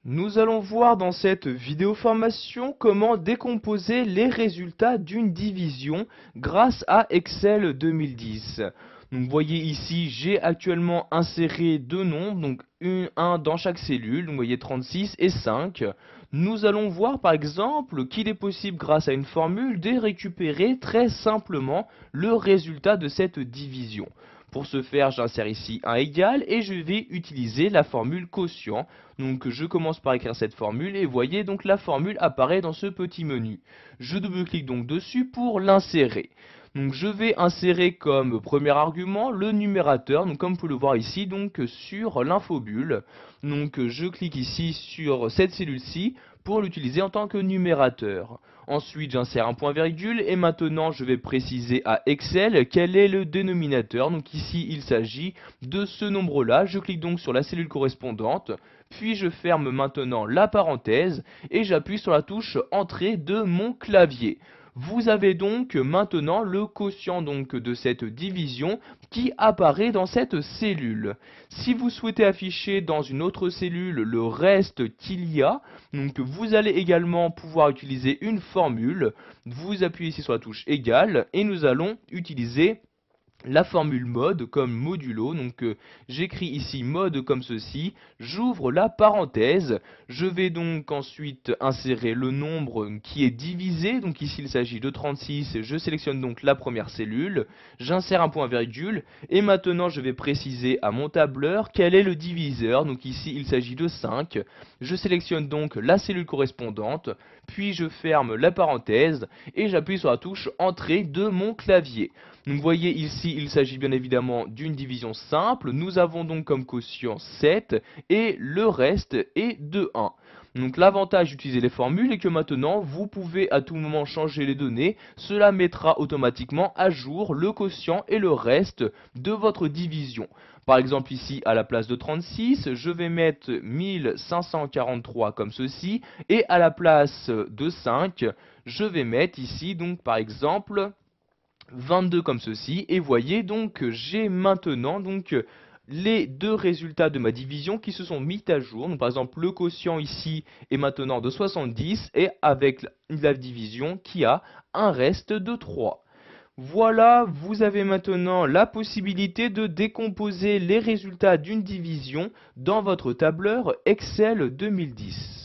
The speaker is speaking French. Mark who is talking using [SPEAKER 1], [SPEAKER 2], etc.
[SPEAKER 1] Nous allons voir dans cette vidéo formation comment décomposer les résultats d'une division grâce à Excel 2010. Donc vous voyez ici, j'ai actuellement inséré deux nombres, donc un dans chaque cellule, donc vous voyez 36 et 5. Nous allons voir par exemple qu'il est possible grâce à une formule de récupérer très simplement le résultat de cette division. Pour ce faire, j'insère ici un égal et je vais utiliser la formule quotient. Donc je commence par écrire cette formule et voyez donc la formule apparaît dans ce petit menu. Je double-clique donc dessus pour l'insérer. Donc je vais insérer comme premier argument le numérateur, donc comme vous pouvez le voir ici, donc sur l'infobulle. Donc je clique ici sur cette cellule-ci pour l'utiliser en tant que numérateur. Ensuite j'insère un point virgule et maintenant je vais préciser à Excel quel est le dénominateur. Donc ici il s'agit de ce nombre là. Je clique donc sur la cellule correspondante, puis je ferme maintenant la parenthèse et j'appuie sur la touche entrée de mon clavier. Vous avez donc maintenant le quotient donc de cette division qui apparaît dans cette cellule. Si vous souhaitez afficher dans une autre cellule le reste qu'il y a, donc vous allez également pouvoir utiliser une formule. Vous appuyez ici sur la touche égale et nous allons utiliser la formule mode comme modulo. Donc j'écris ici mode comme ceci, j'ouvre la parenthèse, je vais donc ensuite insérer le nombre qui est divisé, donc ici il s'agit de 36, je sélectionne donc la première cellule, j'insère un point virgule et maintenant je vais préciser à mon tableur quel est le diviseur, donc ici il s'agit de 5, je sélectionne donc la cellule correspondante, puis je ferme la parenthèse et j'appuie sur la touche entrée de mon clavier. Donc vous voyez ici, il s'agit bien évidemment d'une division simple. Nous avons donc comme quotient 7 et le reste est de 1. Donc l'avantage d'utiliser les formules est que maintenant vous pouvez à tout moment changer les données. Cela mettra automatiquement à jour le quotient et le reste de votre division. Par exemple ici à la place de 36, je vais mettre 1543 comme ceci et à la place de 5, je vais mettre ici donc par exemple 22 comme ceci, et voyez donc que j'ai maintenant donc les deux résultats de ma division qui se sont mis à jour. Donc par exemple le quotient ici est maintenant de 70 et avec la division qui a un reste de 3. Voilà, vous avez maintenant la possibilité de décomposer les résultats d'une division dans votre tableur Excel 2010.